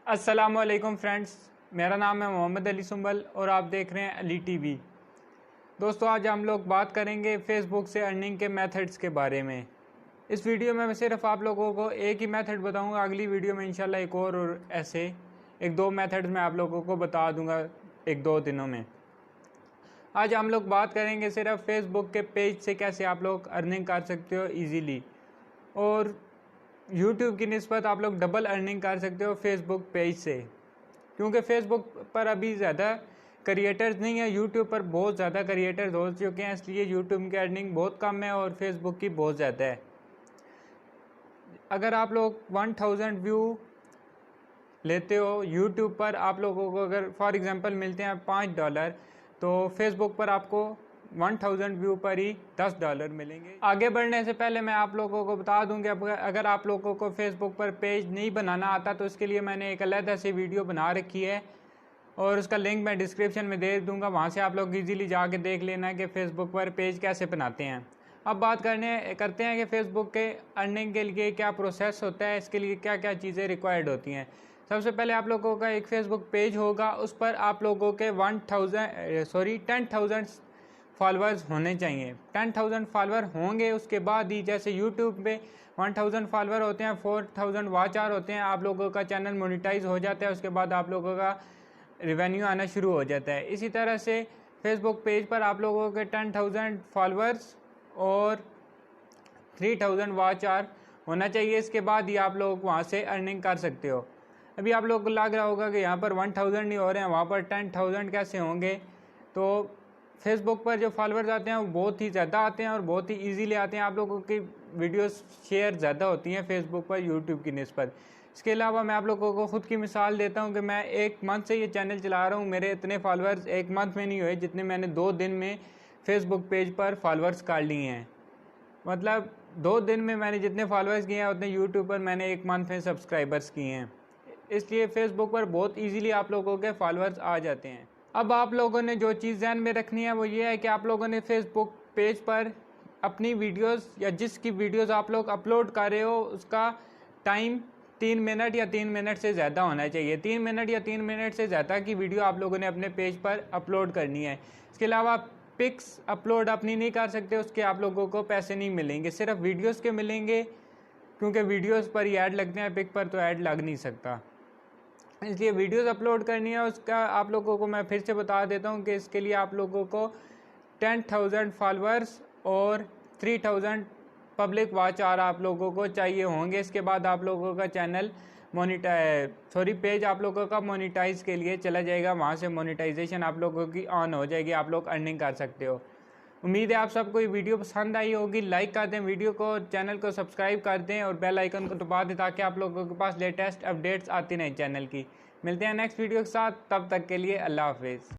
अस्सलामुअलैकुम फ्रेंड्स, मेरा नाम है मोहम्मद अली सुंबल और आप देख रहे हैं अली टीवी। दोस्तों, आज हम लोग बात करेंगे फेसबुक से अर्निंग के मेथड्स के बारे में। इस वीडियो में मैं सिर्फ आप लोगों को एक ही मेथड बताऊंगा। अगली वीडियो में इंशाल्लाह एक और ऐसे एक दो मेथड्स मैं आप लोगों को बता दूंगा एक दो दिनों में। आज हम लोग बात करेंगे सिर्फ फेसबुक के पेज से कैसे आप लोग अर्निंग कर सकते हो ईजीली, और यूट्यूब की निस्बत आप लोग डबल अर्निंग कर सकते हो फेसबुक पेज से, क्योंकि फेसबुक पर अभी ज़्यादा क्रिएटर्स नहीं है। यूट्यूब पर बहुत ज़्यादा क्रिएटर्स हो चुके हैं, इसलिए यूट्यूब की अर्निंग बहुत कम है और फेसबुक की बहुत ज़्यादा है। अगर आप लोग 1000 व्यू लेते हो यूट्यूब पर, आप लोगों को अगर फॉर एग्जांपल मिलते हैं $5, तो फेसबुक पर आपको 1000 व्यू पर ही $10 मिलेंगे। आगे बढ़ने से पहले मैं आप लोगों को बता दूं कि अगर आप लोगों को फेसबुक पर पेज नहीं बनाना आता तो इसके लिए मैंने एक अलग से वीडियो बना रखी है और उसका लिंक मैं डिस्क्रिप्शन में दे दूंगा। वहां से आप लोग इजीली जाके देख लेना कि फेसबुक पर पेज कैसे बनाते हैं। अब बात करते हैं कि फेसबुक के अर्निंग के लिए क्या प्रोसेस होता है, इसके लिए क्या क्या चीज़ें रिक्वायर्ड होती हैं। सबसे पहले आप लोगों का एक फेसबुक पेज होगा, उस पर आप लोगों के 10,000 फॉलोअर्स होने चाहिए। 10,000 फॉलोअर होंगे, उसके बाद ही जैसे यूट्यूब पे 1000 फॉलोअर होते हैं, 4000 वॉच आवर होते हैं, आप लोगों का चैनल मोनेटाइज हो जाता है। उसके बाद आप लोगों का रेवेन्यू आना शुरू हो जाता है। इसी तरह से फेसबुक पेज पर आप लोगों के 10,000 फॉलोअर्स और 3000 वॉच आवर होना चाहिए। इसके बाद ही आप लोग वहाँ से अर्निंग कर सकते हो। अभी आप लोग को लग रहा होगा कि यहाँ पर 1000 नहीं हो रहे हैं, वहाँ पर 10,000 कैसे होंगे। तो फेसबुक पर जो फॉलोअर्स आते हैं वो बहुत ही ज़्यादा आते हैं और बहुत ही इजीली आते हैं। आप लोगों की वीडियोस शेयर ज़्यादा होती हैं फेसबुक पर यूट्यूब की निस्बत। इसके अलावा मैं आप लोगों को ख़ुद की मिसाल देता हूं कि मैं 1 मंथ से ये चैनल चला रहा हूं। मेरे इतने फॉलोअर्स 1 मंथ में नहीं हुए जितने मैंने 2 दिन में फेसबुक पेज पर फॉलोअर्स कर लिए हैं। मतलब 2 दिन में मैंने जितने फॉलोअर्स किए हैं उतने यूट्यूब पर मैंने 1 मंथ में सब्सक्राइबर्स किए हैं। इसलिए फेसबुक पर बहुत ईजीली आप लोगों के फॉलोअर्स आ जाते हैं। अब आप लोगों ने जो चीज़ ध्यान में रखनी है वो ये है कि आप लोगों ने फेसबुक पेज पर अपनी वीडियोस या जिसकी वीडियोस आप लोग अपलोड कर रहे हो उसका टाइम 3 मिनट या 3 मिनट से ज़्यादा होना चाहिए। 3 मिनट या 3 मिनट से ज़्यादा की वीडियो आप लोगों ने अपने पेज पर अपलोड करनी है। इसके अलावा पिक्स अपलोड अपनी नहीं कर सकते, उसके आप लोगों को पैसे नहीं मिलेंगे, सिर्फ वीडियोज़ के मिलेंगे, क्योंकि वीडियोज़ पर ही ऐड लगते हैं, पिक पर तो ऐड लग नहीं सकता। इसलिए वीडियोस अपलोड करनी है। उसका आप लोगों को मैं फिर से बता देता हूँ कि इसके लिए आप लोगों को 10,000 फॉलोअर्स और 3000 पब्लिक वॉच आवर आप लोगों को चाहिए होंगे। इसके बाद आप लोगों का चैनल पेज आप लोगों का मोनेटाइज के लिए चला जाएगा। वहाँ से मोनेटाइजेशन आप लोगों की ऑन हो जाएगी, आप लोग अर्निंग कर सकते हो। उम्मीद है आप सबको ये वीडियो पसंद आई होगी। लाइक कर दें वीडियो को, चैनल को सब्सक्राइब कर दें और बेल आइकन को दबा दें ताकि आप लोगों के पास लेटेस्ट अपडेट्स आती रहें चैनल की। मिलते हैं नेक्स्ट वीडियो के साथ, तब तक के लिए अल्लाह हाफिज़।